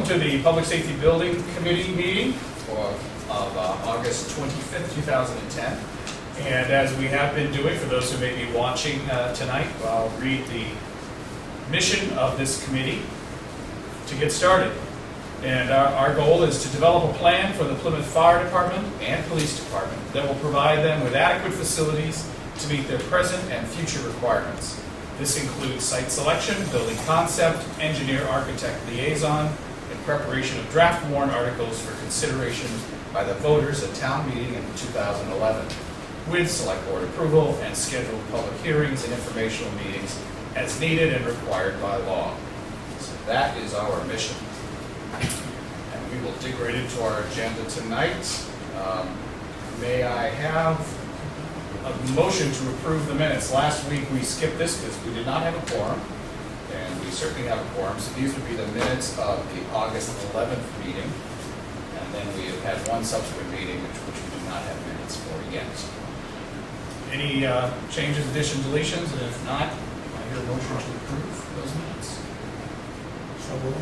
Welcome to the Public Safety Building Committee meeting of August 25th, 2010. And as we have been doing, for those who may be watching tonight, I'll read the mission of this committee to get started. And our goal is to develop a plan for the Plymouth Fire Department and Police Department that will provide them with adequate facilities to meet their present and future requirements. This includes site selection, building concept, engineer-architect liaison, and preparation of draft warrant articles for consideration by the voters at town meeting in 2011, with select board approval and scheduled public hearings and informational meetings as needed and required by law. So that is our mission. And we will dig right into our agenda tonight. May I have a motion to approve the minutes? Last week we skipped this because we did not have a quorum, and we certainly have a quorum, so these would be the minutes of the August 11th meeting, and then we have had one subsequent meeting which we do not have minutes for yet. Any changes, additions, deletions, and if not, I hear a motion to approve those minutes. So moved.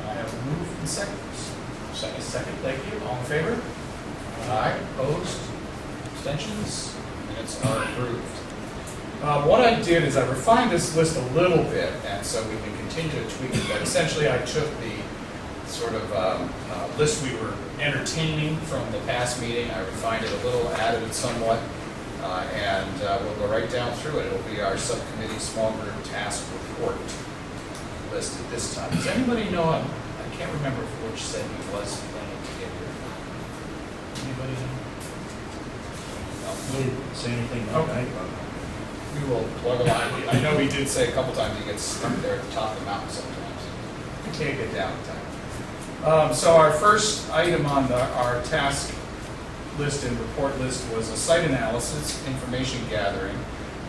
I have a move and second. Second, thank you. All in favor? Aye. Opposed? Abstentions? Minutes are approved. What I did is I refined this list a little bit, and so we can continue to tweak it, but essentially I took the sort of list we were entertaining from the past meeting. I refined it a little, added it somewhat, and we'll go right down through it. It'll be our subcommittee small group task report list at this time. Does anybody know, I can't remember which set he was planning to get here. Anybody know? We didn't say anything Okay. tonight. We will plug a line. I know he did say a couple times he gets stuck there at the top of the mountain sometimes. He can't get down in time. So our first item on our task list and report list was a site analysis, information gathering.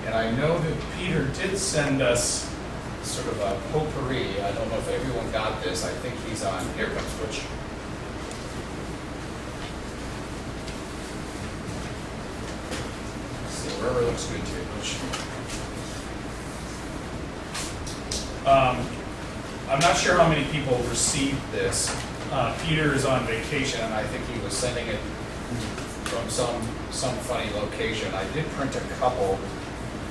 And I know that Peter did send us sort of a potpourri. I don't know if everyone got this. I think he's on. Here comes Butch. Wherever looks good to you, Butch. I'm not sure how many people received this. Peter is on vacation, and I think he was sending it from some funny location. I did print a couple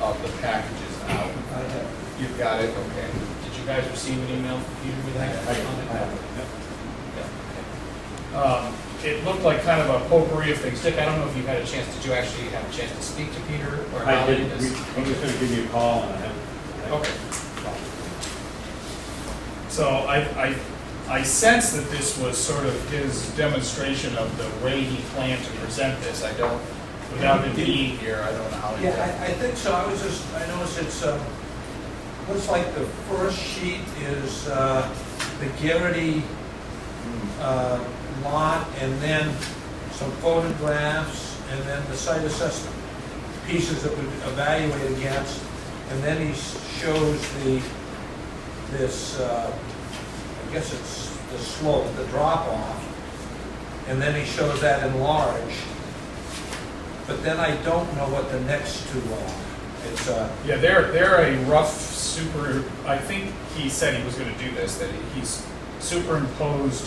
of the packages out. I have. You've got it? Okay. Did you guys receive an email from Peter with that? I have. Yeah, okay. It looked like kind of a potpourri of things. Dick, I don't know if you had a chance, did you actually have a chance to speak to Peter? Or I how did. it is? He was going to give me a call, and I have. Okay. So I sense that this was sort of his demonstration of the way he planned to present this. I don't, without him being here, I don't know how he did. Yeah, I think so. I noticed it's, looks like the first sheet is the Garrity lot, and then some photographs, and then the site assessment pieces that we evaluate against, and then he shows this, I guess it's the slope, the drop off, and then he shows that enlarged. But then I don't know what the next two are. It's Yeah, they're a rough super, I think he said he was going to do this, that he's superimposed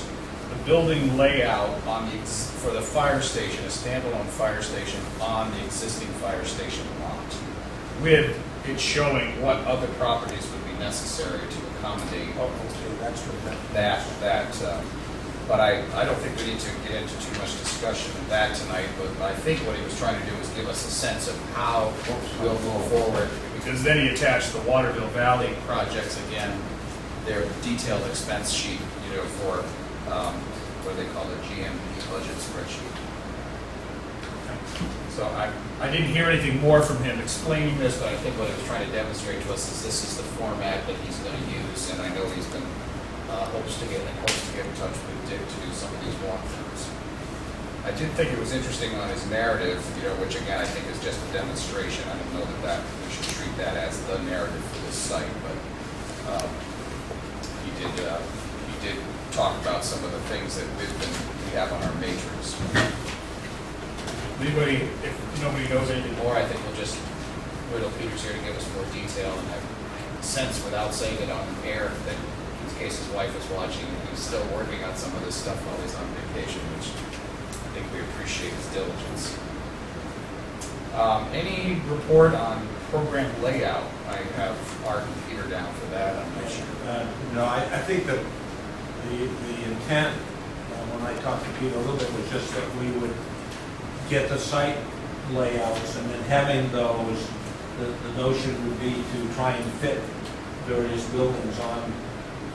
the building layout on for the fire station, a standalone fire station, on the existing fire station lot, with it showing what other properties would be necessary to accommodate okay, that's what but I don't think we need to get into too much discussion of that tonight, but I think what he was trying to do was give us a sense of how we'll move forward, because then he attached the Waterville Valley projects again, their detailed expense sheet, for what do they call it, GMP budget spreadsheet. So I didn't hear anything more from him explaining this, but I think what he was trying to demonstrate to us is this is the format that he's going to use, and I know he's been hopes to get in touch with Dick to do some of these walkthroughs. I did think it was interesting on his narrative, which again I think is just a demonstration. I don't know that we should treat that as the narrative for this site, but he did talk about some of the things that we have on our matrix. Anybody, if nobody knows anything more, I think we'll just wait till Peter's here to give us more detail and have sense without saying it on air that he's case his wife is watching, he's still working on some of this stuff while he's on vacation, which I think we appreciate his diligence. Any report on program layout? I have Art and Peter down for that, I'm not sure. No, I think that the intent, when I talked to Peter a little bit, was just that we would get the site layouts, and then having those, the notion would be to try and fit various buildings on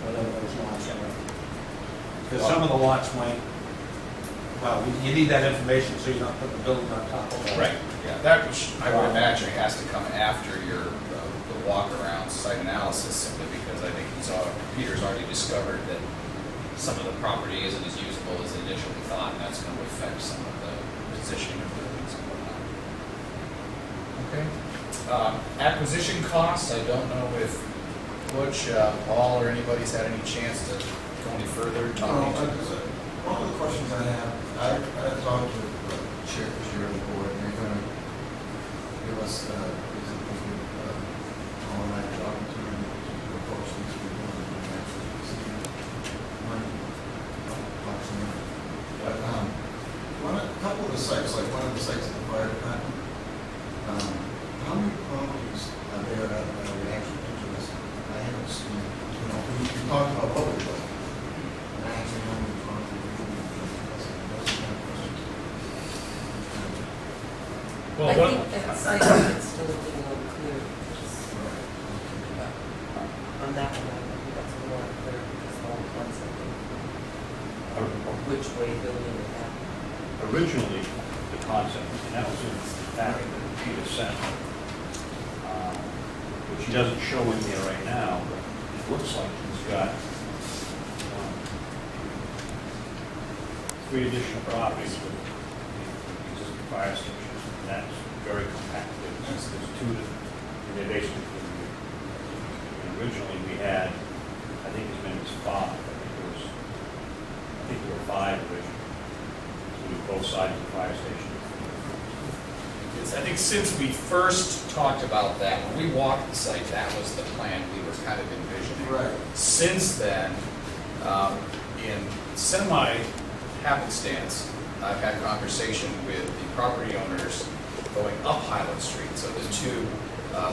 whatever those lots are. Because some of the lots might, well, you need that information so you're not putting the building on top of it. Right, yeah, that which I would imagine has to come after your, the walk-around site analysis, simply because I think Peter's already discovered that some of the property isn't as usable as initially thought, and that's going to affect some of the positioning of buildings and whatnot. Okay. Acquisition costs, I don't know if Butch, Paul, or anybody's had any chance to go any further talking to. One of the questions I have, I talked to the chair of the board, and they're gonna give us, basically, all night opportunity to approach these people and actually see money, approximately. But, a couple of the sites, like one of the sites at the fire department, how many properties are there that are actually interested? I haven't seen, we talked about public, but I actually know many properties. Well, I what, think that site is still a little unclear, just, on that one, I think that's a little unclear, because all the concept of which way building would happen. Originally, the concept, and that was in the packet that Peter sent, which he doesn't show in there right now, but it looks like he's got 3 additional properties with the existing fire station. That's very compact. There's 2 that, and they basically, originally we had, I think his name was 5. I think there were 5 originally. So we both sides of the fire station. I think since we first talked about that, when we walked the site, that was the plan we were kind of envisioning. Right. Since then, in semi-happenstance, I've had conversation with the property owners going up Highland Street, so the 2,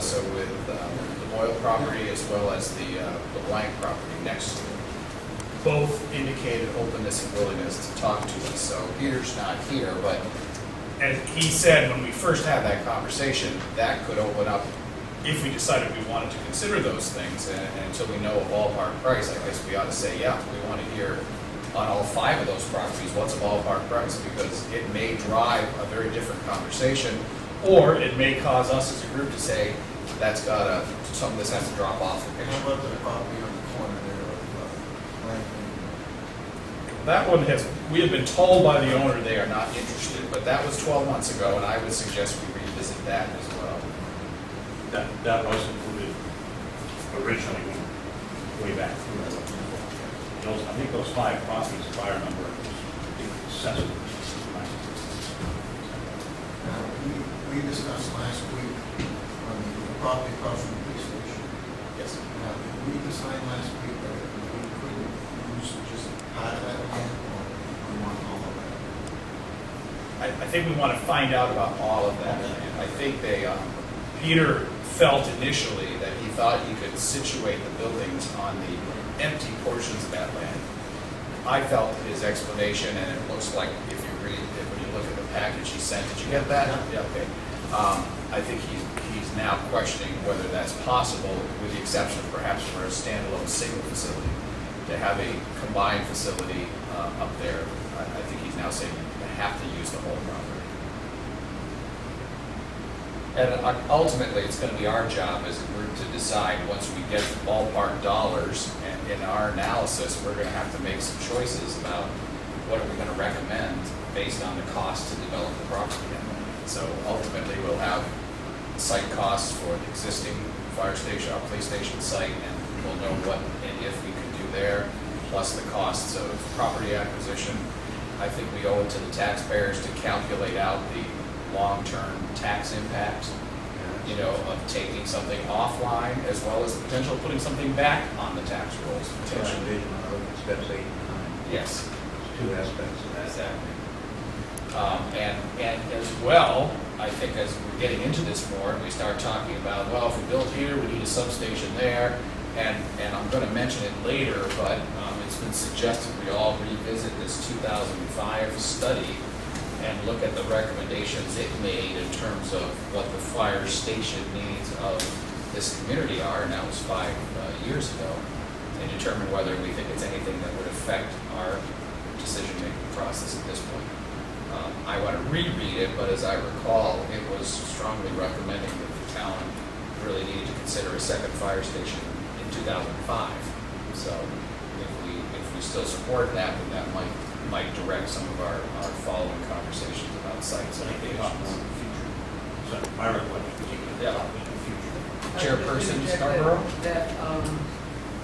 so with the Boyle property as well as the Blank property next to it. Both indicated openness and willingness to talk to us, so Peter's not here, but as he said when we first had that conversation, that could open up, if we decided we wanted to consider those things, and until we know a ballpark price, I guess we ought to say, yeah, we want to hear on all 5 of those properties, what's a ballpark price? Because it may drive a very different conversation, or it may cause us as a group to say, that's gotta, some of this has to drop off the How picture. about the property on the corner there of Blank That one has, we have been told by the owner they are not interested, but that was 12 months ago, and I would suggest we revisit that as well. That was included originally way back. I think those 5 properties, if I remember, was assessed. Now, we discussed last week on the property across from the police station. Yes. Now, did we decide last week that we couldn't use just part of that land, or we want all of that? I think we want to find out about all of that. I think they, Peter felt initially that he thought he could situate the buildings on the empty portions of that land. I felt his explanation, and it looks like if you read, when you look at the package he sent, did you get that? Yeah, okay. I think he's now questioning whether that's possible, with the exception of perhaps for a standalone single facility. To have a combined facility up there, I think he's now saying you have to use the whole property. And ultimately, it's going to be our job as a group to decide, once we get ballpark dollars, and in our analysis, we're going to have to make some choices about what are we going to recommend based on the cost to develop the property. So ultimately, we'll have site costs for the existing fire station, our police station site, and we'll know what and if we can do there, plus the costs of property acquisition. I think we owe it to the taxpayers to calculate out the long-term tax impact you know, of taking something offline as well as the potential of putting something back on the tax rolls potentially. Vision on steps 8 and 9. Yes, There's 2 aspects of that. exactly. And as well, I think as we're getting into this more, and we start talking about, well, if we build here, we need a substation there, and I'm gonna mention it later, but it's been suggested we all revisit this 2005 study and look at the recommendations it made in terms of what the fire station needs of this community are, and that was 5 years ago, and determine whether we think it's anything that would affect our decision-making process at this point. I want to reread it, but as I recall, it was strongly recommending that the town really needed to consider a second fire station in 2005. So if we still support that, then that might direct some of our following conversations about sites and I think about more in locations. the future. So my recollection is you can Yeah. talk in the future. Chairperson I would just interject Scarborough?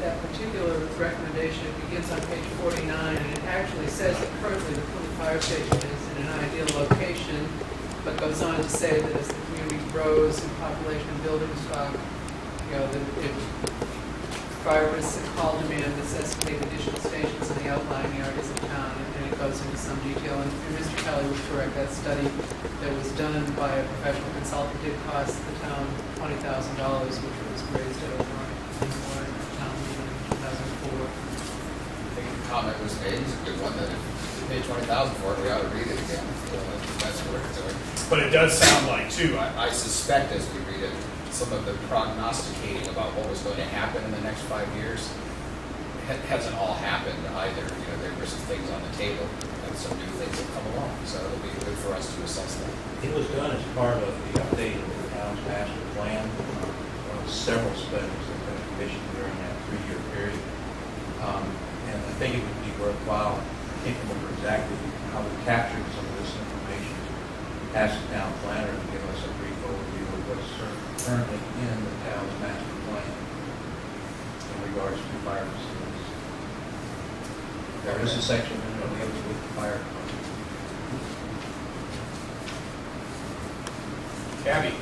that particular recommendation, it begins on page 49, and it actually says that currently the Plymouth Fire Station is in an ideal location, but goes on to say that as the community grows in population and building stock, you know, if fire risks and call demand necessitate additional stations in the outlying areas of town, and it goes into some detail. And Mr. Kelly was correct, that study that was done by a professional consultant did cost the town $20,000, which was raised at over town meeting in 2004. I think the comment was made, it's a good one, that if we pay 20,000 for it, we ought to read it again. So that's what we're doing. But it does sound like, too, I suspect as we read it, some of the prognosticating about what was going to happen in the next 5 years hasn't all happened either. You know, there were some things on the table and some new things have come along, so it'll be good for us to assess that. It was done as part of the update of the town's master plan, several studies that have been commissioned during that 3-year period. And I think it would be worthwhile, I can't remember exactly how we captured some of this information, ask the town planner to give us a brief overview of what's currently in the town's master plan in regards to fire facilities. There is a section in it that deals with the fire department. Gabby?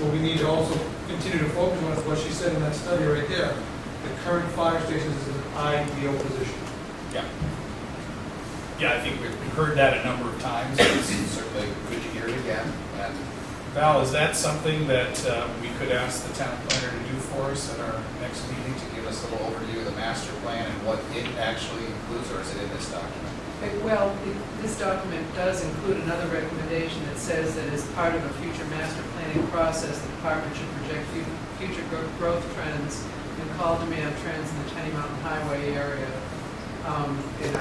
Well, we need to also continue to focus on what she said in that study right there. The current fire station is in an ideal position. Yeah. Yeah, I think we've heard that a number of times. It's certainly good to hear it again. And Val, is that something that we could ask the town planner to do for us at our next meeting, to give us a little overview of the master plan and what it actually includes, or is it in this document? Well, this document does include another recommendation that says that as part of a future master planning process, the department should project future growth trends and call demand trends in the Tenny Mountain Highway area. And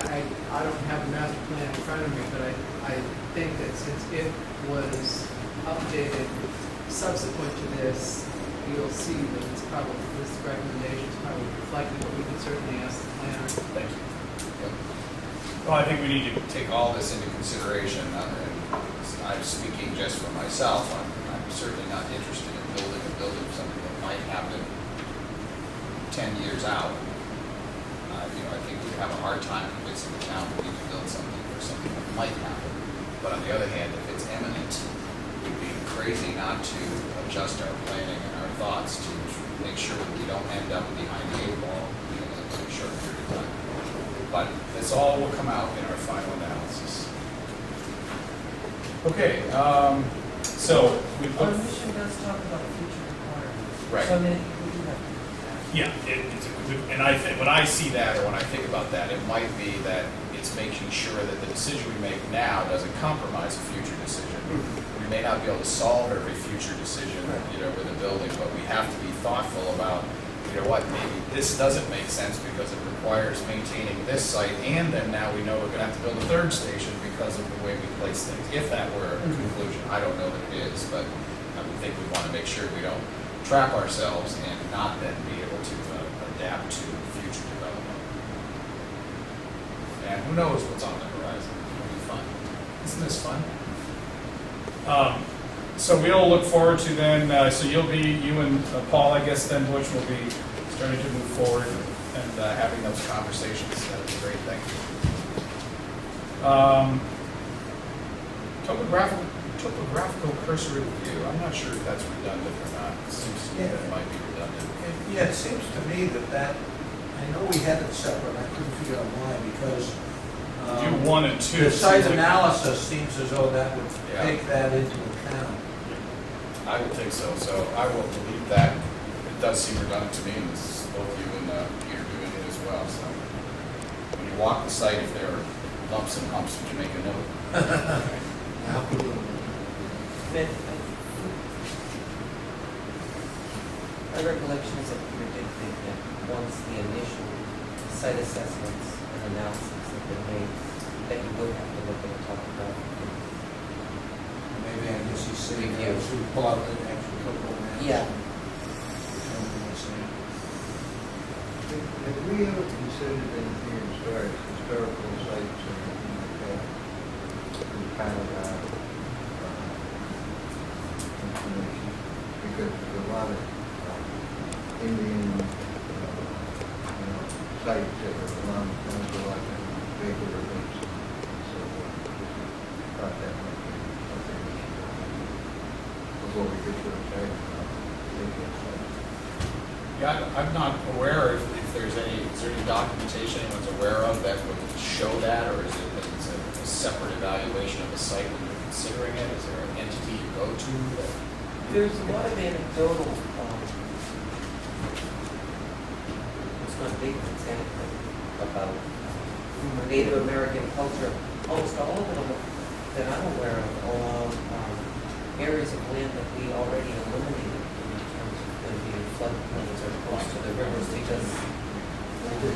I don't have the master plan in front of me, but I think that since it was updated subsequent to this, you'll see that it's probably, this recommendation is probably reflected, but we can certainly ask the planner. Thank you. Yep. Well, I think we need to take all this into consideration. And I'm speaking just for myself. I'm certainly not interested in building a building for something that might happen 10 years out. I think we'd have a hard time convincing the town we need to build something for something that might happen. But on the other hand, if it's imminent, we'd be crazy not to adjust our planning and our thoughts to make sure that we don't end up behind the 8 ball in a short period of time. But this all will come out in our final analysis. Okay, so we Our put. mission does talk about future requirements. Right. So I mean, we do have to do that. Yeah, it's a good, and I think, when I see that, or when I think about that, it might be that it's making sure that the decision we make now doesn't compromise a future decision. We may not be able to solve every future decision, with a building, but we have to be thoughtful about, what, maybe this doesn't make sense because it requires maintaining this site, and then now we know we're gonna have to build a 3rd station because of the way we place things, if that were a conclusion. I don't know that it is, but I would think we wanna make sure we don't trap ourselves and not then be able to adapt to future development. And who knows what's on the horizon? It'll be fun. Isn't this fun? So we'll look forward to then, so you and Paul, I guess, then Butch will be starting to move forward and having those conversations. That'd be great, thank you. Topographical topographical cursory view, I'm not sure if that's redundant or not. It seems to me that it might be redundant. Yeah, it seems to me that, I know we had it separate, I couldn't figure out why, because Do 1 and 2. the site seems like- analysis seems as though that would Yeah. take that into account. I would think so, so I will delete that. It does seem redundant to me, and this is both you and Peter doing it as well, so. When you walk the site, if there are lumps and humps, would you make a note? My recollection is that Peter did think that once the initial site assessments and analysis have been made, that you would have to look at a topographical. Maybe I guess he's saying, Review. so we pull out the actual topo maps. Yeah. Determine what's there. Have we ever considered anything historical sites or anything like that? Compiled our information? Because there's a lot of Indian, sites that are around the country, like Baker events and so forth. Thought that might be something we should before we get to the site. Yeah, I'm not aware if there's any, is there any documentation anyone's aware of that would show that, or is it that it's a separate evaluation of the site when you're considering it? Is there an entity you go to that? There's a lot of anecdotal, it's not big, it's anecdotal about Native American culture. Almost all of them that I'm aware of are areas of land that we already eliminated in terms of them being floodplains or close to the rivers because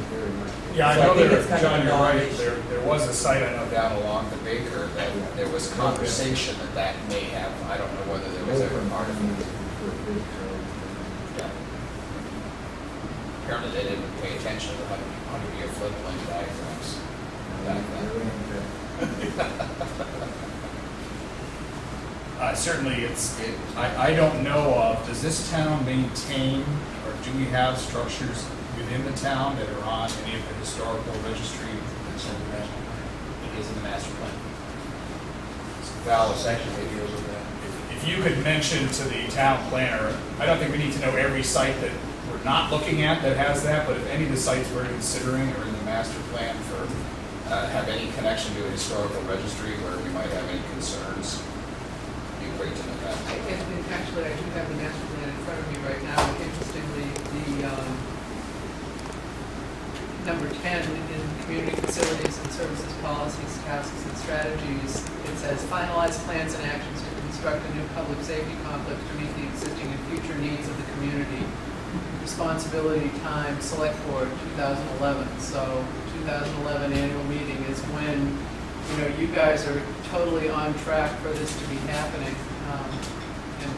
Very much. Yeah, I So I know think there, it's kind of John, a you're right, non-issue. there was a site I know down along the Baker that there was conversation that may have, I don't know whether there was ever part of it. Yeah. Apparently they didn't pay attention to 100-year floodplain diagrams back then. Certainly, I don't know of, does this town maintain, or do we have structures within the town that are on any of the historical registry that's in the master plan? It is in the master plan. Val, Section that deals with that. if you could mention to the town planner, I don't think we need to know every site that we're not looking at that has that, but if any of the sites we're considering are in the master plan for, have any connection to a historical registry where we might have any concerns, it'd be great to know that. And actually, I do have the master plan in front of me right now. Interestingly, the number 10 in community facilities and services policies, tasks, and strategies, it says finalize plans and actions to construct a new public safety complex to meet the existing and future needs of the community. Responsibility time, select board, 2011. So 2011 annual meeting is when, you guys are totally on track for this to be happening. And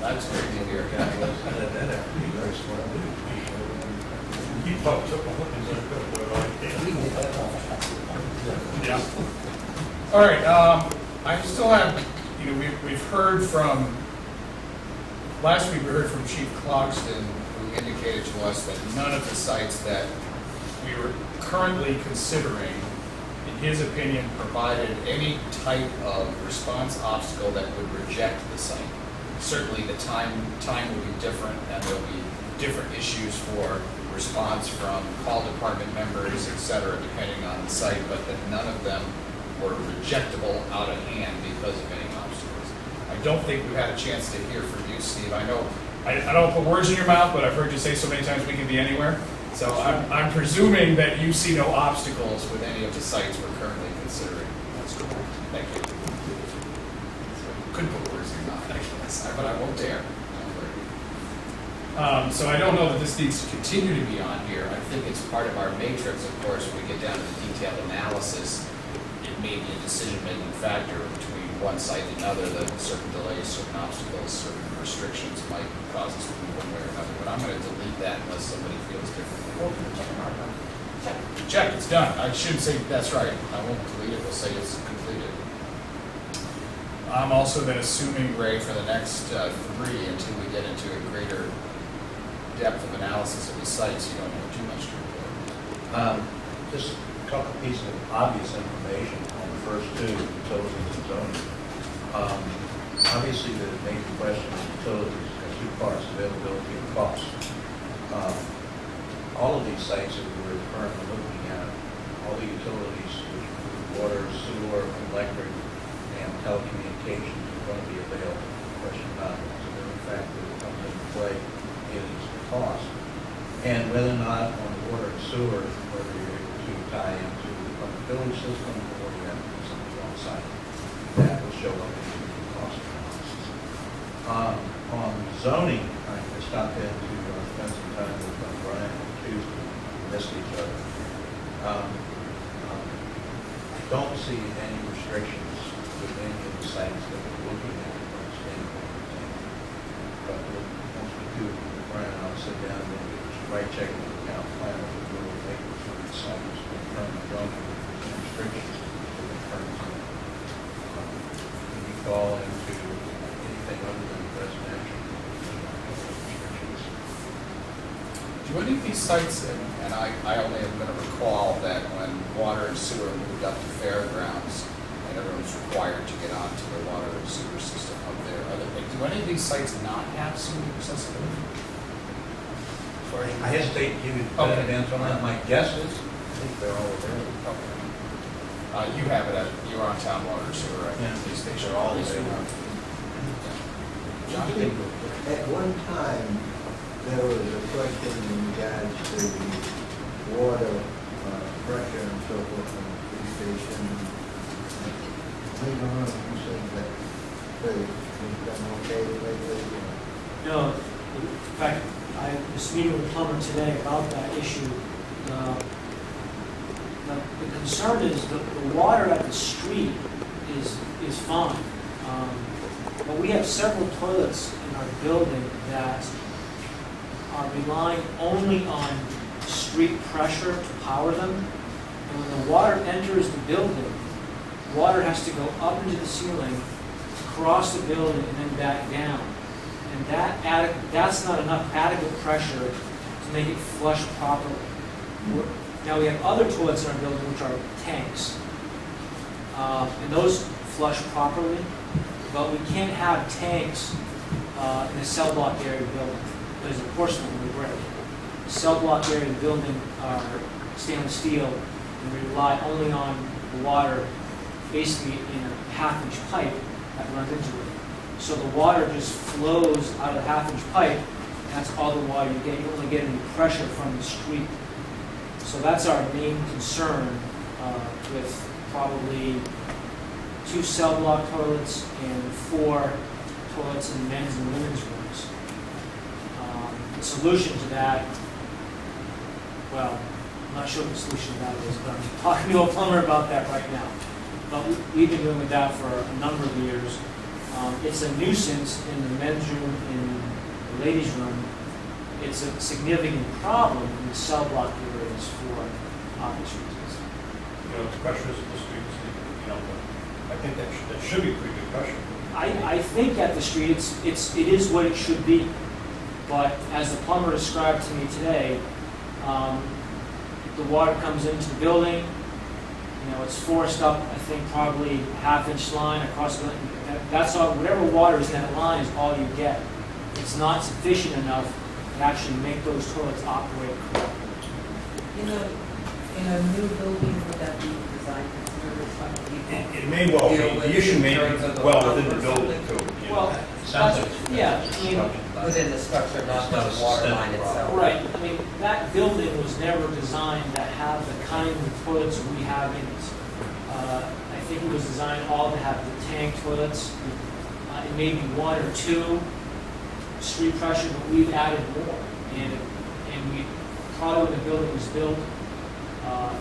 That's great to hear. That actually be very smart. You probably took a look and said, Yeah. All right, I still have, we've heard from, last week we heard from Chief Clogston, who indicated to us that none of the sites that we were currently considering, in his opinion, provided any type of response obstacle that would reject the site. Certainly the time will be different, and there'll be different issues for response from call department members, et cetera, depending on the site, but that none of them were rejectable out of hand because of any obstacles. I don't think we've had a chance to hear from you, Steve. I know, I don't put words in your mouth, but I've heard you say so many times we can be anywhere. So I'm presuming that you see no obstacles with any of the sites we're currently considering. That's correct. Thank you. Could put words in your mouth, I guess, but I won't dare. So I don't know that this needs to continue to be on here. I think it's part of our matrix, of course, when we get down to the detailed analysis. It may be a decision-making factor between one site and another, that certain delays, certain obstacles, certain restrictions might cause us to move one way or another. But I'm going to delete that unless somebody feels differently. Check, it's done. I shouldn't say that's right. I won't delete it, we'll say it's completed. I'm also then assuming, Ray, for the next 3, until we get into a greater depth of analysis of the sites, you don't have too much to report. Just a couple pieces of obvious information on the first 2, utilities and zoning. obviously, the major question of utilities has two parts, availability and cost. All of these sites that we're currently looking at, all the utilities, which include water, sewer, electric, and telecommunications are going to be available. No question about it. So the factor that comes into play is the cost. And whether or not on water and sewer, whether you're able to tie into the village system or you have to do something on site, that will show up in the cost analysis. On zoning, I stopped in to spend some time with Brian on Tuesday. We missed each other. I don't see any restrictions with any of the sites that we're looking at from a standpoint. But once we do, Brian, I'll sit down and we'll get right check with the town plan of the rural makers for the sites to determine zoning restrictions to the current zone. When you fall into anything other than residential restrictions. Do any of these sites, and I only am going to recall that when water and sewer moved up to Fairgrounds, and everyone was required to get onto the water and sewer system up there, do any of these sites not have sewer accessibility? Sorry. I hesitate to give you a definitive answer on that. My guess is, I think they're all available. Okay. You have it you're on town water and sewer, right? Yeah. These things are all available. John? At one time, there was a question in regards to the water pressure and so forth on the station. Later on, you said that they've done okay lately. No, in fact, I was meeting with Plymouth today about that issue. The concern is that the water at the street is fine. But we have several toilets in our building that are relying only on street pressure to power them. And when the water enters the building, water has to go up into the ceiling, across the building, and then back down. And that's not enough adequate pressure to make it flush properly. Now we have other toilets in our building which are tanks. And those flush properly, but we can't have tanks in the cell block area of the building because the porcelain will break. The cell block area of the building are stainless steel, and we rely only on the water basically in a half-inch pipe that runs into it. So the water just flows out of the half-inch pipe, and that's all the water you get. You only get any pressure from the street. So that's our main concern with probably 2 cell block toilets and 4 toilets in men's and women's rooms. The solution to that, well, I'm not sure what the solution to that is, but I'm talking to a plumber about that right now. But we've been dealing with that for a number of years. It's a nuisance in the men's room and the ladies' room. It's a significant problem in the cell block areas for obvious reasons. You know, the pressure is at the streets, you know, I think that should be pretty good pressure. I think at the street, it is what it should be. But as the plumber described to me today, the water comes into the building, you know, it's forced up, I think probably half-inch line across the, that's all, whatever water is in that line is all you get. It's not sufficient enough to actually make those toilets operate correctly. In a new building, would that be designed for some people? It may well be, the issue may be well within the building too. you know. Well, It sounds like it's yeah, I mean, Within the structure, not It's not the a water systemic line itself. problem. right, I mean, that building was never designed to have the kind of toilets we have in it. I think it was designed all to have the tank toilets, and maybe 1 or 2 street pressure, but we've added more. And we, probably when the building was built,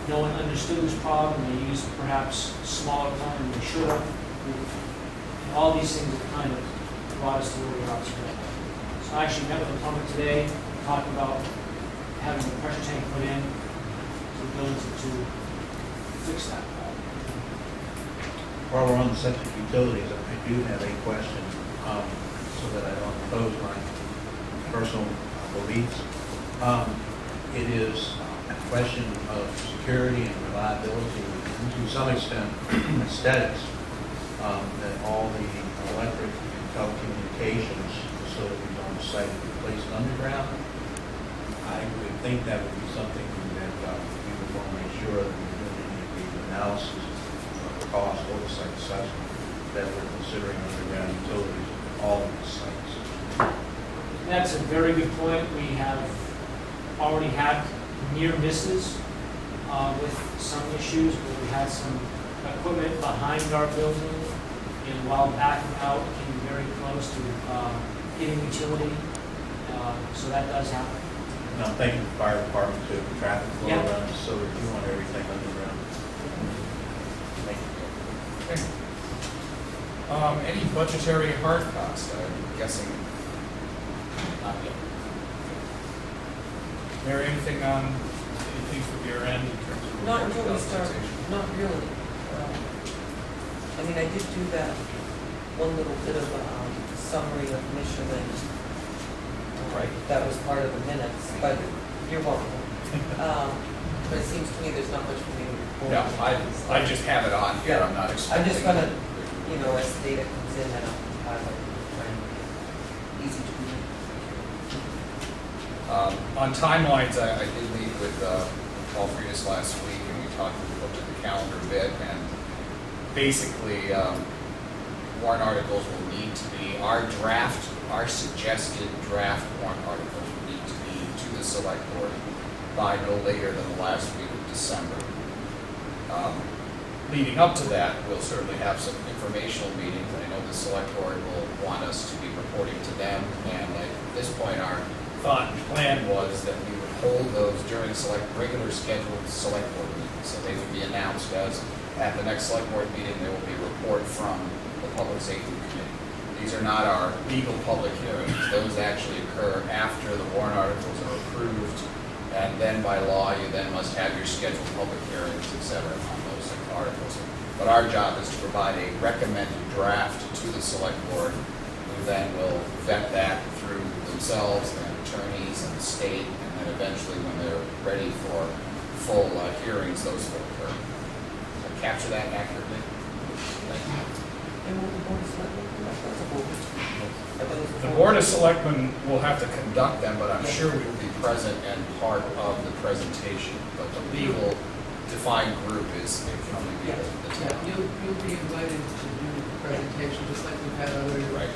no one understood this problem. They used perhaps smaller time than they should have. And all these things have kind of brought us to where we are today. So I actually met with the plumber today, talked about having a pressure tank put in to the building to fix that problem. While we're on the subject of utilities, I do have a question, so that I don't oppose my personal beliefs. It is a question of security and reliability, and to some extent aesthetics, that all the electric and telecommunications facilities on the site be placed underground. I would think that would be something that we would want to make sure that we're doing any of the analysis of the cost or the site assessment, that we're considering underground utilities at all of the sites. That's a very good point. We have already had near misses with some issues where we had some equipment behind our building, and while backing out, came very close to hitting utility. So that does happen. And I'm thinking the fire department too, traffic flow Yeah. around the facility, you want everything underground. Thank you. Okay. Any budgetary hard costs? I'm guessing not yet. Mary, anything from your end in terms of? Not until we start, compensation? not really. I mean, I did do that one little bit of a summary of Michelin. Right. That was part of the minutes, but you're welcome. But it seems to me there's not much for me to report. No, I just have it on here, I'm not I'm expecting. just gonna, you know, as data comes in, then I'll compile it, try and easy to read. On timelines, I did meet with Paul Friedis last week, and we looked at the calendar a bit, and basically, warrant articles will need to be, our suggested draft warrant articles will need to be to the select board by no later than the last week of December. Leading up to that, we'll certainly have some informational meetings. I know the select board will want us to be reporting to them, and at this point, our thought and plan was that we would hold those during regular scheduled select board meetings. So they would be announced as, at the next select board meeting, there will be a report from the Public Safety Committee. These are not our legal public hearings. Those actually occur after the warrant articles are approved, and then by law, you then must have your scheduled public hearings, et cetera, on those articles. But our job is to provide a recommended draft to the select board, who then will vet that through themselves, their attorneys, and the state, and then eventually, when they're ready for full hearings, those will occur. Did I capture that accurately? Thank you. And will the board of selectmen do that? That's a board. Are those The Board of Selectmen will have to conduct them, but I'm Yeah. sure we will be present and part of the presentation. But the legal defined group it can only be the Yeah, town. you'll be invited to do the presentation, just like we've had other. Right.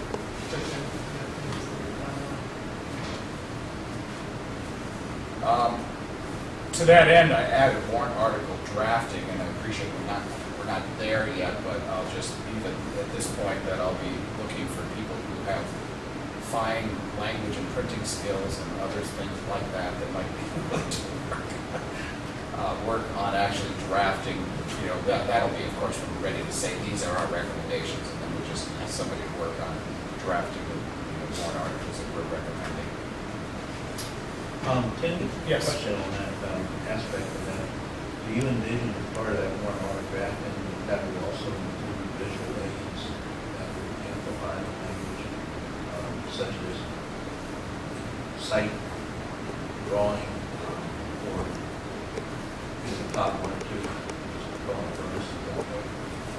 To that end, I added warrant article drafting, and I appreciate we're not there yet, but I'll just, even at this point, that I'll be looking for people who have fine language and printing skills and other things like that that might be willing to work on actually drafting. You know, that'll be, of course, when we're ready to say these are our recommendations, and then we just have somebody work on drafting the warrant articles that we're recommending. Tim, Yes. question on that aspect of that. Do you envision as part of that warrant article drafting that would also include visual aids that would amplify the language, such as site drawing or is the top one or two drawing first,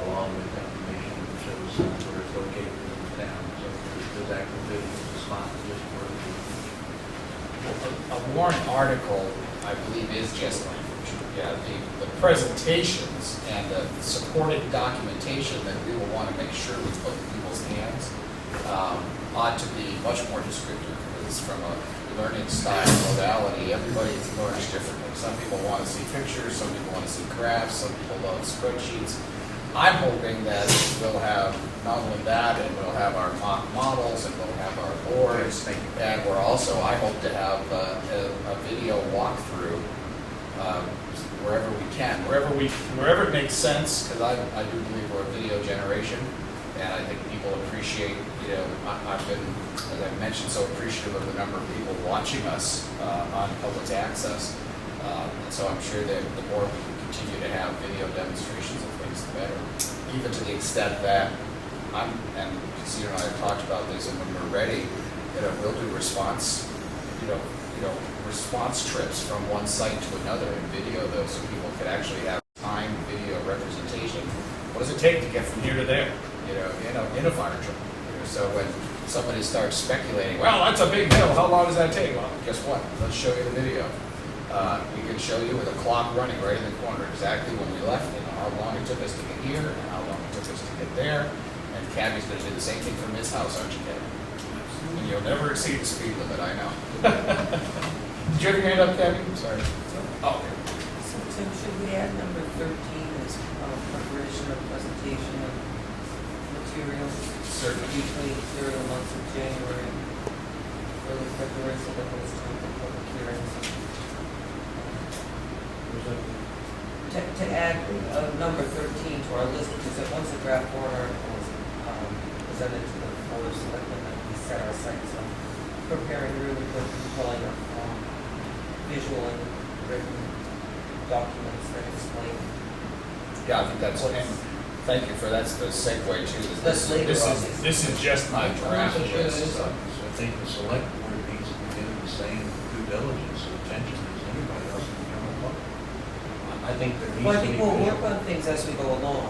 along with information that shows where it's located in the town. So there's actual visuals, it's not just word. A warrant article, I believe, is just language. Yeah, the presentations and the supported documentation that we will want to make sure we put in people's hands ought to be much more descriptive, because from a learning style modality, everybody learns differently. Some people want to see pictures, some people want to see graphs, some people love spreadsheets. I'm hoping that we'll have not only that, and we'll have our mock models, and we'll have our boards, and we're also, I hope to have a video walkthrough wherever we can, wherever it makes sense, because I do believe we're a video generation, and I think people appreciate, I've been, as I mentioned, so appreciative of the number of people watching us on public access, and so I'm sure that the more we can continue to have video demonstrations of things, the better, even to the extent that and Cedar and I have talked about this, and when we're ready, we'll do response trips from one site to another and video those, so people could actually have time video representation. What does it take to get from here to there? In a fire truck, So when somebody starts speculating, well, that's a big hill, how long does that take? Well, guess what? Let's show you the video. We can show you with a clock running right in the corner exactly when we left and how long it took us to get here and how long it took us to get there. And Cabby's gonna do the same thing from his house, aren't you, Cabby? And you'll never exceed the speed limit, I know. Did you have your hand up, Cabby? Sorry. Oh, okay. So Tim, should we add number 13 as preparation or presentation of materials? Certainly. Between the months of January, early February, so that was time for public hearings. To add number 13 to our list, because once the draft warrant article was presented to the Board of Selectmen, that we set our sights on preparing really good, compelling visual and written documents that explain. Yeah, I think that's, and thank you for, that's the segue too. That's later on. This is just my draft list. So I think the select board needs to be given the same due diligence and attention as anybody else in the general public. I think there needs to be. Well, I think we'll work on things as we go along.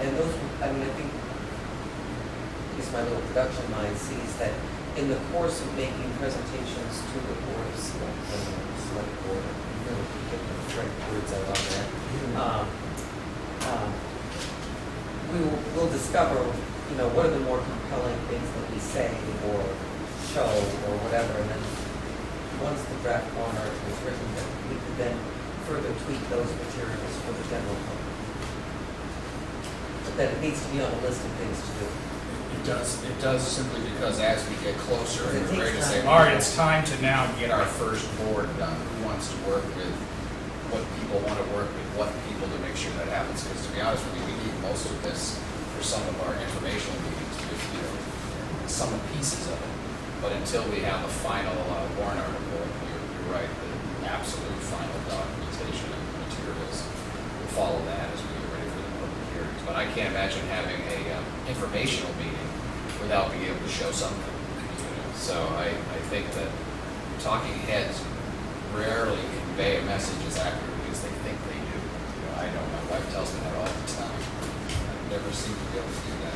And those, I mean, I think, at least my little production mind sees that in the course of making presentations to the Board of Selectmen, or the Select Board, you really can get the right words out on that. We'll discover, you know, what are the more compelling things that we say or show or whatever, and then once the draft warrant article is written, that we could then further tweak those materials for the general public. But then it needs to be on a list of things to do. It does simply because as we get closer and It we're ready to takes say, time. all right, it's time to now get our first board done. Who wants to work with what people want to work with, what people to make sure that happens? Because to be honest with you, we need most of this for some of our informational meetings, with, you know, some pieces of it. But until we have a final warrant article, you're right, the absolute final documentation and materials will follow that as we get ready for the public hearings. But I can't imagine having a informational meeting without being able to show something. You know? So I think that talking heads rarely convey a message as accurately as they think they do. You know, I know my wife tells me that all the time. I never seem to be able to do that.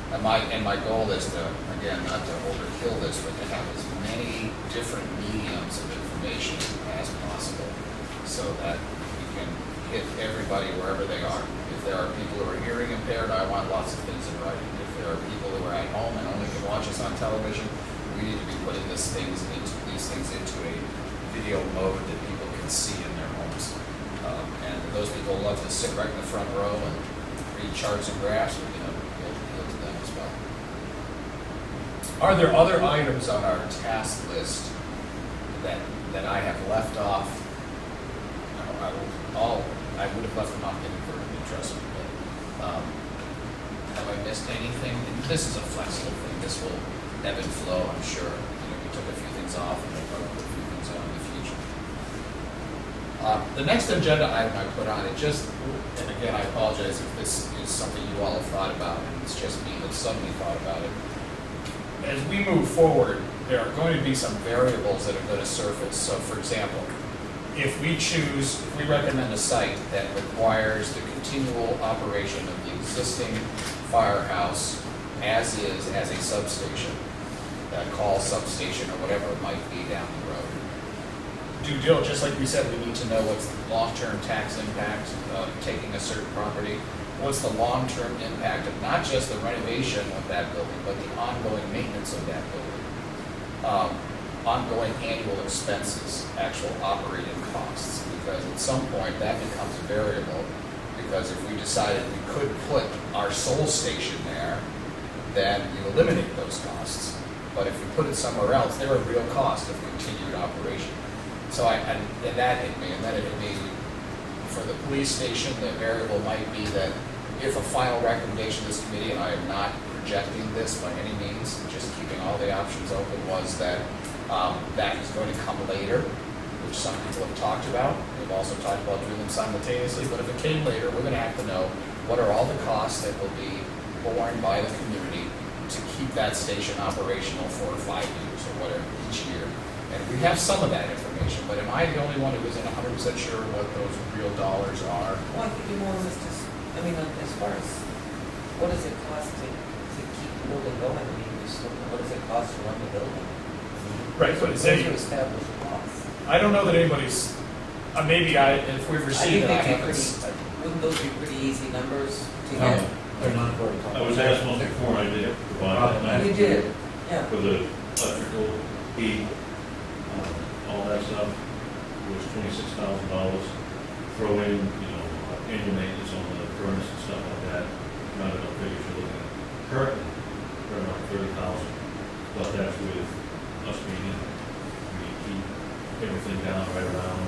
But, and my goal is to, again, not to overkill this, but to have as many different mediums of information as possible so that we can hit everybody wherever they are. If there are people who are hearing impaired, I want lots of things in writing. If there are people who are at home and only can watch us on television, we need to be putting these things into a video mode that people can see in their homes. And those people love to sit right in the front row and read charts and graphs, you know, we'll appeal to them as well. Are there other items on our task list that I have left off? I would have left them off inadvertently, trust me, but have I missed anything? And this is a flexible thing. This will ebb and flow, I'm sure. You know, we took a few things off and we'll probably put a few things on in the future. The next agenda item I put on, it just, and again, I apologize if this is something you all have thought about, and it's just me that suddenly thought about it. As we move forward, there are going to be some variables that are going to surface. So, for example, if we recommend a site that requires the continual operation of the existing firehouse as is, as a substation, that call substation or whatever it might be down the road. Due diligence, just like we said, we need to know what's the long-term tax impact of taking a certain property. What's the long-term impact of not just the renovation of that building, but the ongoing maintenance of that building? Ongoing annual expenses, actual operating costs, because at some point that becomes a variable, because if we decided we could put our sole station there, then you eliminate those costs. But if we put it somewhere else, they're a real cost of continued operation. So and that hit me, and then it hit me for the police station, the variable might be that if a final recommendation of this committee, and I am not projecting this by any means, just keeping all the options open, was that that is going to come later, which some people have talked about. They've also talked about doing them simultaneously, but if it came later, we're going to have to know what are all the costs that will be borne by the community to keep that station operational for 5 years or whatever each year. And we have some of that information, but am I the only one who isn't 100% sure what those real dollars are? Well, I think you're more or less just, I mean, as far as what does it cost to keep the building going, I mean, just look at what does it cost to run the building? Right, but is Those any, are established costs. I don't know that anybody's, maybe if we've I received think it, I they'd be haven't. pretty, wouldn't those be pretty easy numbers to No, get? they're not very I was asked once before, I did provide that. You did, yeah. For the electrical, heat, all that stuff, was $26,000. Throw in, annual maintenance on the furnace and stuff like that, not enough figures you're looking at. Currently, we're around 30,000, but that's with us being in, we keep everything down right around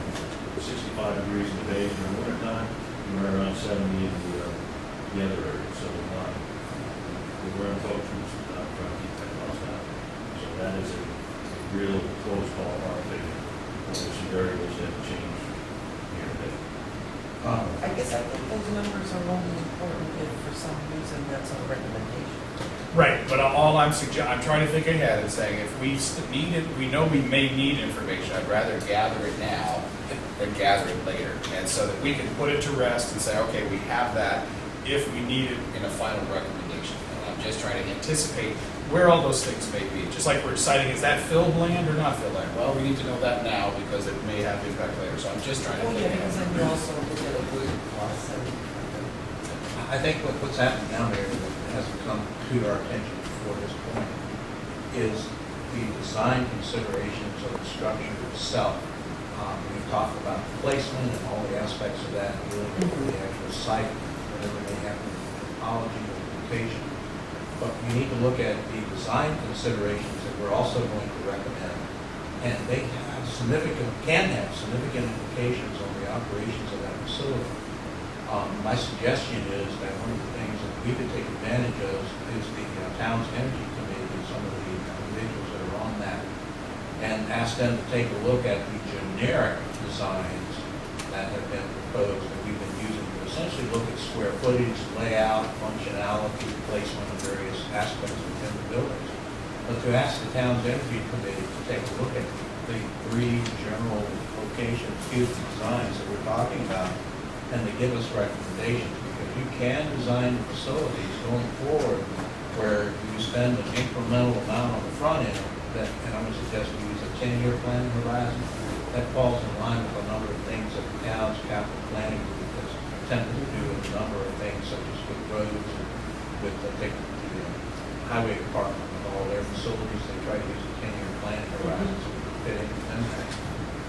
65 degrees in the days during the winter time, and we're around 70 in the other areas, so we're wearing folks who's trying to keep that cost down. So that is a real close ballpark figure. There's some variables that change here and there. I guess I think those numbers are only important if for some reason that's a recommendation. Right, but all I'm trying to think ahead and saying if we need it, we know we may need information, I'd rather gather it now than gather it later. And so that we can put it to rest and say, okay, we have that if we need it in a final recommendation. And I'm just trying to anticipate where all those things may be. Just like we're deciding, is that filled land or not filled land? Well, we need to know that now because it may have impact later. So I'm just trying to Well, think yeah, because then you ahead. also look at avoided costs and. I think what's happening down there that hasn't come to our attention before this point is the design considerations of the structure itself. We've talked about placement and all the aspects of that, dealing with the actual site, whatever may happen, topology or location. But we need to look at the design considerations that we're also going to recommend. And they can have significant implications on the operations of that facility. My suggestion is that one of the things that we could take advantage of is the town's energy committee and some of the individuals that are on that, and ask them to take a look at the generic designs that have been proposed that we've been using to essentially look at square footage, layout, functionality, placement of various aspects within the buildings. But to ask the town's energy committee to take a look at the three general locations, designs that we're talking about, and to give us recommendations, because you can design facilities going forward where you spend an incremental amount on the front end, and I would suggest we use a 10-year planning horizon, that falls in line with a number of things that the town's capital planning group has attempted to do in a number of things, such as with roads, with the highway department, with all their facilities, they try to use a 10-year planning horizon so we can fit into that.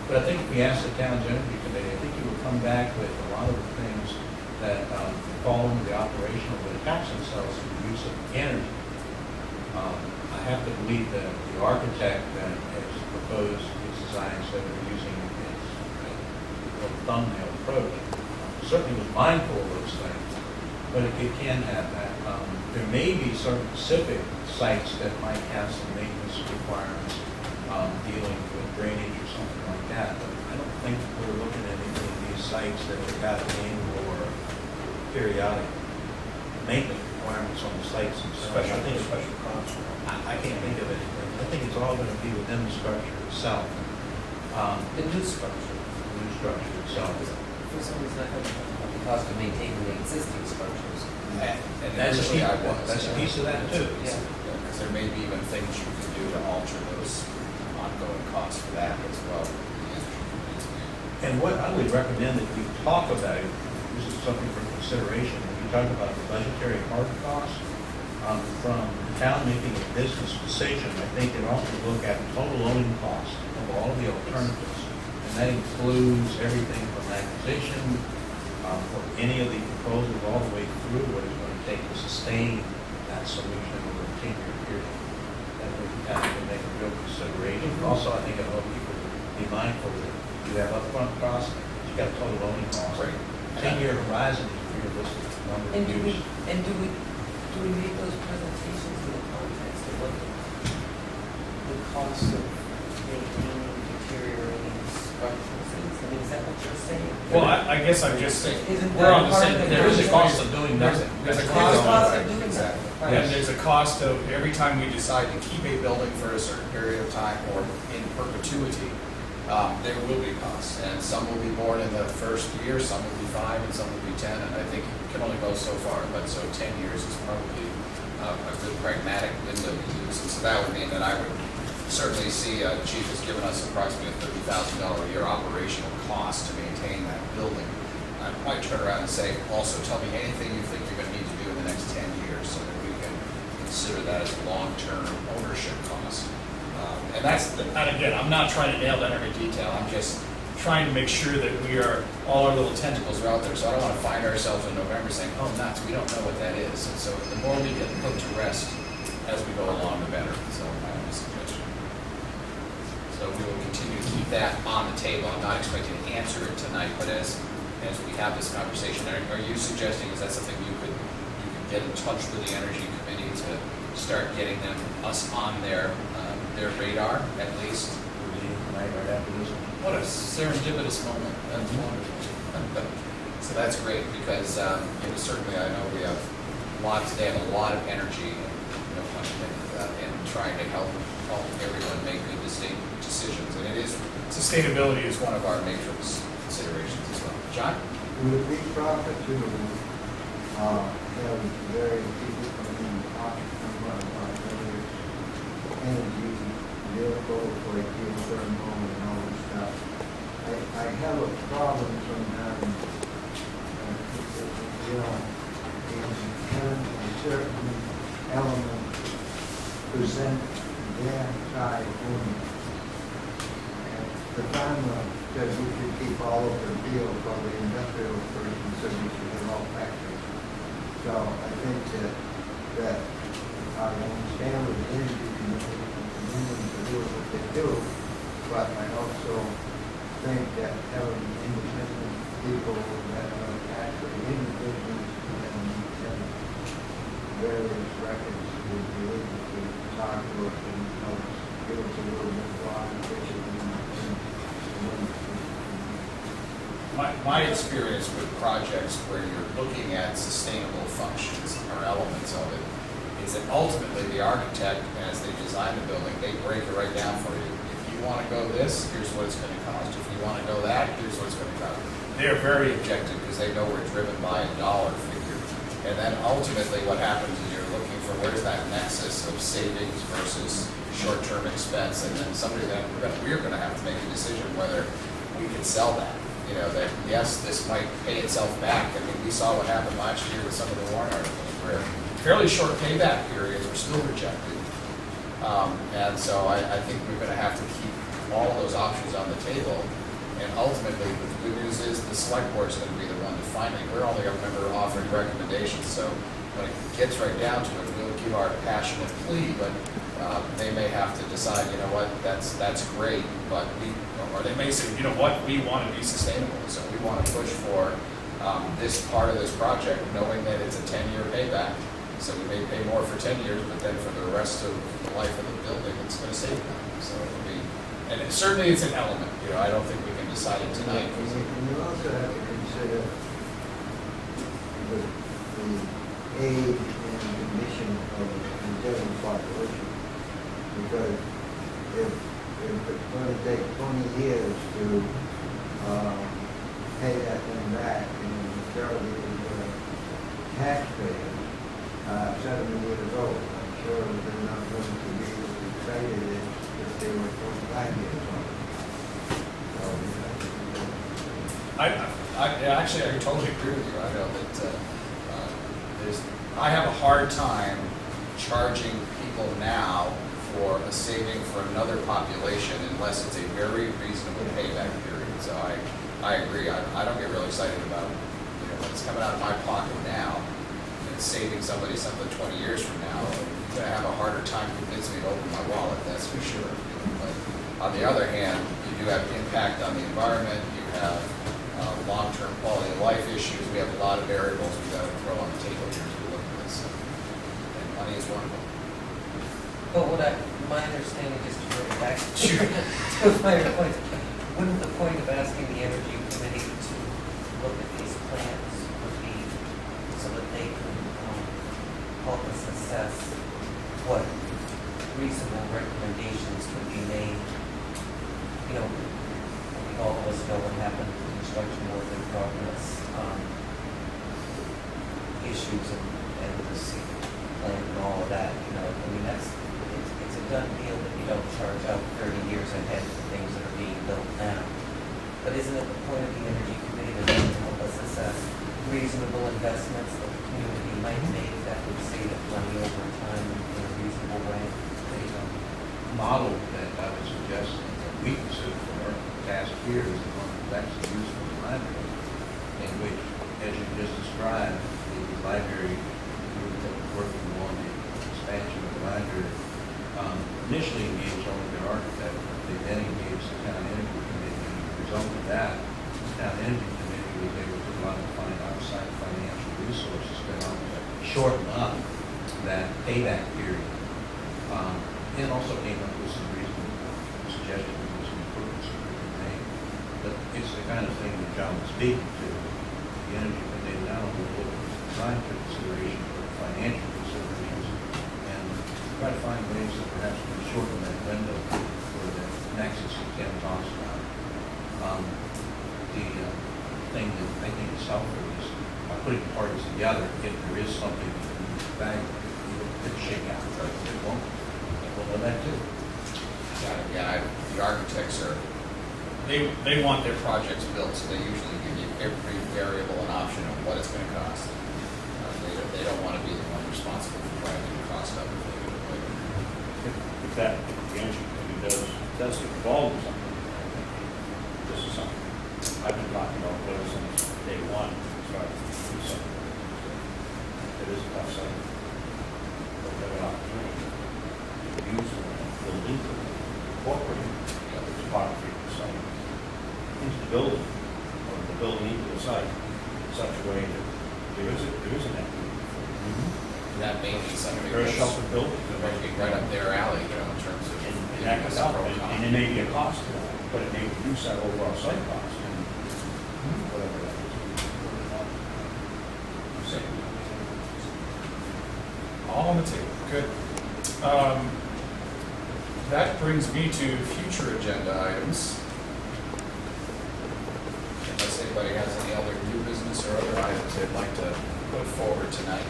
But I think if we ask the town's energy committee, I think you will come back with a lot of the things that fall into the operational, but attach themselves to the use of energy. I have to believe that the architect that has proposed these designs that we're using his thumbnail approach certainly was mindful of those things, but it can have that. There may be certain specific sites that might have some maintenance requirements dealing with drainage or something like that, but I don't think we're looking at any of these sites that have got annual or periodic maintenance requirements on the sites themselves. I think special costs. I can't think of anything. I think it's all going to be within the structure itself. The new structure. The new structure itself. For some reason, I thought about the cost of maintaining the existing structures. And That's a initially I was. That's a piece of that too. Yeah. Because there may be even things you can do to alter those ongoing costs for that as well. And what I would recommend that we talk about, this is something for consideration, when you talk about the budgetary hard costs, from the town making a business decision, I think it ought to look at total owning cost of all of the alternatives. And that includes everything from acquisition, for any of the proposals all the way through what it's going to take to sustain that solution over a 10-year period. That way the town can make a real consideration. Also, I think I want people to be mindful that you have upfront costs, you got total owning costs. Right. 10-year horizon is a realistic number And of years. do we make those presentations in the context of what the cost of maintaining deteriorating structures is? I mean, is that what you're saying? Well, I guess I'm just saying, Isn't we're on the that part same, of the there is a cost of doing there's nothing. There's a There's cost a cost of of doing exactly. nothing. And there's a cost of every time we decide to keep a building for a certain period of time or in perpetuity, there will be costs. And some will be borne in the first year, some will be 5, and some will be 10, and I think it can only go so far. But so 10 years is probably a good pragmatic window to use. And so that would mean that I would certainly see, Chief has given us approximately a $30,000 a year operational cost to maintain that building. I might turn around and say, also tell me anything you think you're going to need to do in the next 10 years so that we can consider that as long-term ownership cost. And again, I'm not trying to nail down every detail. I'm just trying to make sure that we are, all our little tentacles are out there. So I don't want to find ourselves in November saying, oh, nuts, we don't know what that is. And so the more we get put to rest as we go along, the better. So my only suggestion. So we will continue to keep that on the table. I'm not expecting to answer it tonight, but as we have this conversation, are you suggesting, is that something you could get in touch with the Energy Committee to start getting us on their radar at least? Right after this one. What a serendipitous moment. That's wonderful. So that's great because certainly I know they have a lot of energy in trying to help everyone make good decisions. And it is, sustainability is one of our matrix considerations as well. John? Would it be proper to have very people come in and talk about various energy vehicles like geothermal and all this stuff? I have a problem sometimes, in having a certain element present their side only. The farmer said we should keep all of the field, while the industrial person said we should have all factories. So I think that I understand with the energy committee to do what they do, but I also think that having independent people that are actually in the business and various records would be able to talk to us and help us, give us a little bit of clarification. My experience with projects where you're looking at sustainable functions or elements of it is that ultimately the architect, as they design the building, they break it right down for you. If you want to go this, here's what it's going to cost. If you want to go that, here's what it's going to cost. They're very objective because they know we're driven by a dollar figure. And then ultimately what happens is you're looking for where's that nexus of savings versus short-term expense. And then we're going to have to make a decision whether we can sell that. That yes, this might pay itself back. I mean, we saw what happened last year with some of the warrant articles where fairly short payback periods were still rejected. And so I think we're going to have to keep all of those options on the table. And ultimately, the good news is the select board is going to be the one to finally, we're only a member offering recommendations. So when it gets right down to it, we'll give our passionate plea, but they may have to decide, you know what, that's great, but or they may say, you know what, we want to be sustainable, so we want to push for this part of this project, knowing that it's a 10-year payback. So we may pay more for 10 years, but then for the rest of the life of the building, it's going to save them. So it'll be, and certainly it's an element. I don't think we can decide it tonight. And you also have to consider the age and condition of the general population. Because if it's going to take 20 years to pay that thing back, and the majority of the taxpayers are 70 years old, I'm sure they're not going to be as excited as if they were 25 years old. I totally agree with you. I know that I have a hard time charging people now for a saving for another population unless it's a very reasonable payback period. So I agree. I don't get really excited about when it's coming out of my pocket now and it's saving somebody something 20 years from now. I'm going to have a harder time convincing me to open my wallet, that's for sure. But on the other hand, you do have impact on the environment. You have long-term quality of life issues. We have a lot of variables we've got to throw on the table here as we look at this. And money is one of them. But my understanding, just to bring it back to my point, wouldn't the point of asking the Energy Committee to look at these plans would be so that they can help us assess what reasonable recommendations could be made? All of us know what happened with construction work in progress, issues and the plan and all done deal that you don't charge out 30 years ahead for things that are being built now. But isn't it the point of the Energy Committee to then help us assess reasonable investments that the community might make that would save it money over time in a reasonable way? The model that I would suggest that we consider for our task here is the one that's actually used for the library, in which, as you just described, the library group that was working on the expansion of the library initially engaged only their architect, but they then engaged the town energy committee, and as a result of that, the town energy committee was able to go out and find outside financial resources to help shorten up that payback period. And also came up with some reasonable suggestions and some improvements that we could make. But it's the kind of thing that John was speaking to. The energy committee now will look at design consideration, financial considerations, and try to find ways that perhaps we can shorten that window for the nexus that Ken talks about. The thing that I think is helpful is by putting parties together, if there is something that could shake out, right? It won't. Well, that too. Yeah, the architects they want their projects built, so they usually give you every variable and option of what it's gonna cost. They don't wanna be the one responsible for driving the cost up. If the energy committee does get involved in something, this is something I've been talking about, what is since day one, try to do something. It is a tough site. But we have an opportunity to use the land, build into it, incorporate the topography of the site into the building, or the building into the site, in such a way that there is an activity for it. That may be something Very that's sheltered building. might be right up their alley, in terms of. And that could help, and it may be a cost to that, but it may reduce that overall site cost, and whatever that is. All on the table, good. That brings me to future agenda items. Unless anybody has any other new business or other items they'd like to put forward tonight.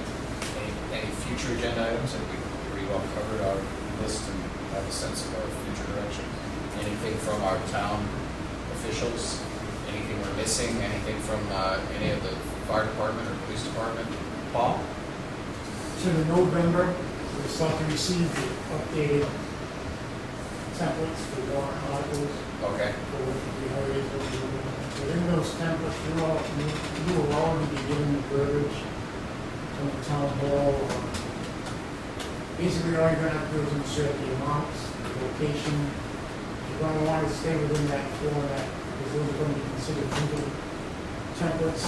Any future agenda items, and we pretty well covered our list and have a sense of our future direction. Anything from our town officials, anything we're missing, anything from any of the fire department or police department? Paul? So in November, we start to receive the updated templates for warrant articles, Okay. for what the areas that we're doing. Within those templates, you will already be given the verbiage from the town hall. Basically, all you're gonna have to do is insert the amounts, the location. You're gonna want to stay within that format, because those are gonna be considered legal templates.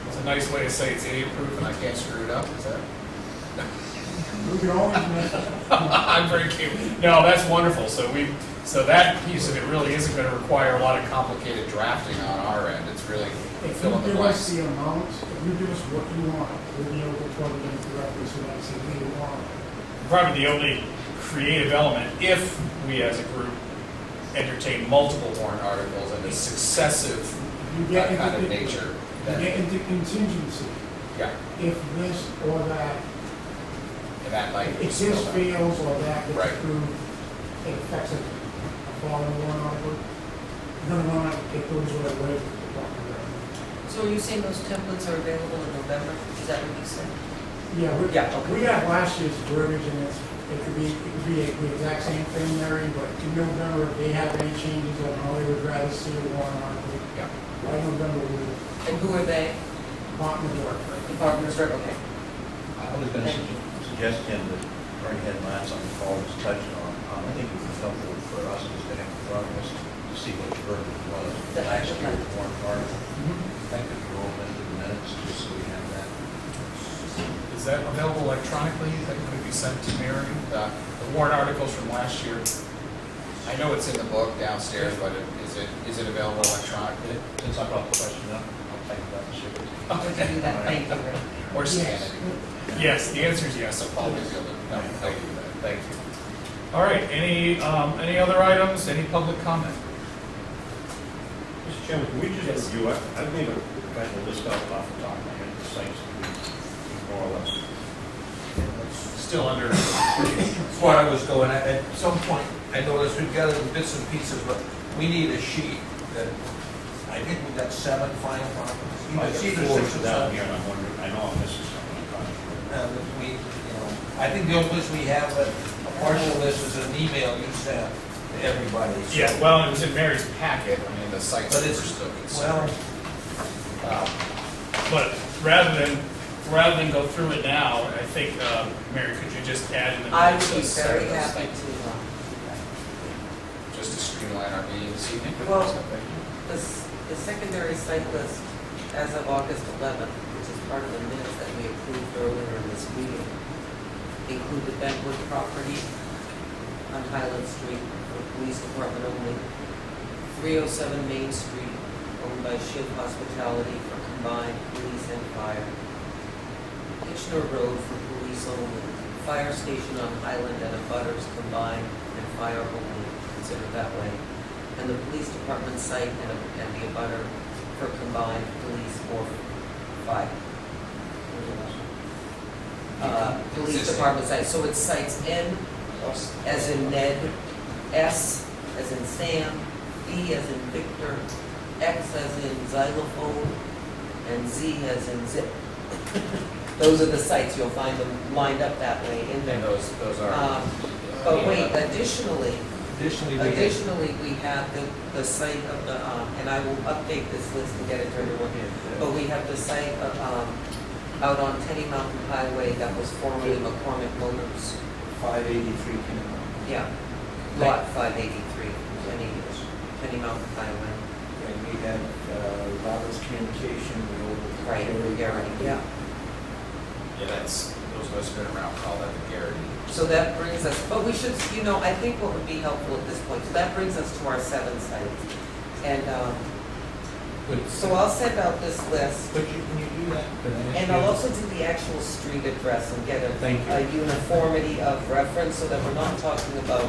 It's a nice way to say it's idiot proof and I can't screw it up, is that? We can always make I'm very cute. No, that's wonderful. So that piece of it really isn't gonna require a lot of complicated drafting on our end. It's really If fill in you the give us blanks. the amount, if you give us what you want, we'll be able to plug it in correctly, so that say we want. Probably the only creative element, if we as a group entertain multiple warrant articles and a successive You get kind of into, nature, you then, get into contingency, yeah, if this or that, and that might. if this fails or that gets Right. approved, it affects a following warrant article. You're gonna want to get those right away with the Department of Revenue. So are you saying those templates are available in November? Is that what you said? Yeah, Yeah, okay. we have last year's verbiage, and it could be the exact same thing, Mary, but in November, if they have any changes on how they would rather see a warrant article, Yeah. by November, we will, And who are they? Department of Work. Department of Revenue, okay. I was going to suggest, Ken, that already had Lance on the call, was touching on, I think it would be helpful for us just to have in front of us to see what the verbiage was. That I Last should year's have. warrant article. That could roll into the minutes, just so we have that. Is that available electronically? That could be sent to Mary? The warrant articles from last year? I know it's in the book downstairs, but is it available electronically? Since I brought the question up, I'll take that and ship it to you. Would you do that? Thank you, Rick. Or scan Yes. it? Yes, the answer is yes, so Paul will be able to, no, thank you, thank you. All right, any other items, any public comment? Mr. Chairman, can we just review, I made a kind of list out off the top of my head, the sites that we more or less. Let's still under, That's where I was going. At some point, I noticed we've got little bits and pieces, but we need a sheet that, I think we got 7 final properties. It's either 6 or 7. here, and I'm wondering, I know I'm missing something, I'm trying to. And we, I think the only place we have a partial list is an email you sent to everybody. So- yeah, well, it was in Mary's packet, I mean, the sites But were it's, still well, considered. But rather than go through it now, I think, Mary, could you just add in the I would minutes be a set very of those happy things? to, Just to streamline our meeting this evening? Well, the secondary site list as of August 11th, which is part of the minutes that we approved earlier in this meeting, included Bentwood property on Highland Street for police department only, 307 Main Street owned by Shiv Hospitality for combined police and fire, Kitchener Road for police only, fire station on Highland and Abutters combined and fire only, considered that way, and the police department site and the abutter for combined police or fire. Police Existing. department site, so it's sites N as in Ned, S as in Sam, V as in Victor, X as in xylophone, and Z as in zip. Those are the sites, you'll find them lined up that way in And there. those are. But wait, additionally, additionally, we have the site of the, and I will update this list and get it to everyone here. But we have the site of, out on Tenny Mountain Highway that was formerly McCormick Motors. 583 Yeah, lot 583, Tenny Mountain Highway. And we had Roberts Communication, the old. Right, Gary, yeah. Yeah, those of us who've been around call that the Garrity. So that brings us, but we should, I think what would be helpful at this point, so that brings us to our 7 sites. And so I'll send out this list. But can you do that? Can I ask And you? I'll also do the actual street address and get Thank you. a uniformity of reference so that we're not talking about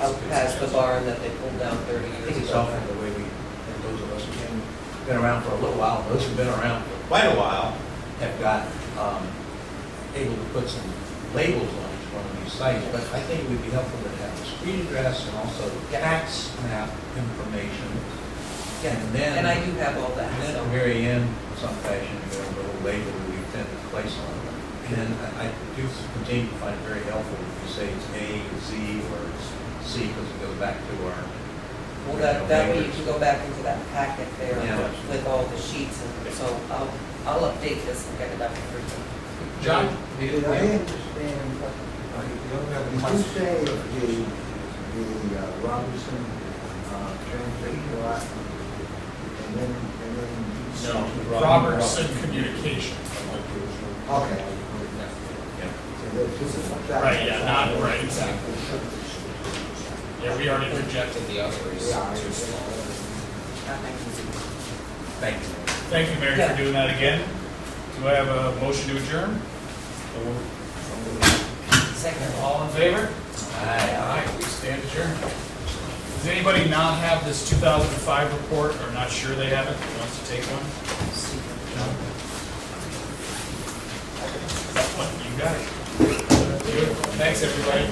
out past the barn that they pulled down 30 I think years it's ago. often the way we, and those of us who've been around for a little while, those who've been around for quite a while, have got able to put some labels on each one of these sites. But I think it would be helpful to have the street address and also tax map information. Yeah, And then, and I do have all that, and then at so. the very end, in some fashion, you know, a little label that we tend to place on it. And then I do continue to find it very helpful if you say it's A, Z, or it's C, because it goes back to our. Well, that way you can go back into that packet there Yeah. with all the sheets, and so I'll update this and get it up for you. John? Did I understand, did you say the Robinson transmission lot, and then No, Robertson Communication. Okay. Yeah. So there's two sides. Right, yeah, not, right, exactly. Yeah, we already projected the others. Too small. Thank you. Thank you, Mary, for doing that again. Do I have a motion to adjourn? Second. All in favor? Aye, we stand adjourned. Does anybody not have this 2005 report, or not sure they have it, who wants to take one? You got it. Thanks, everybody.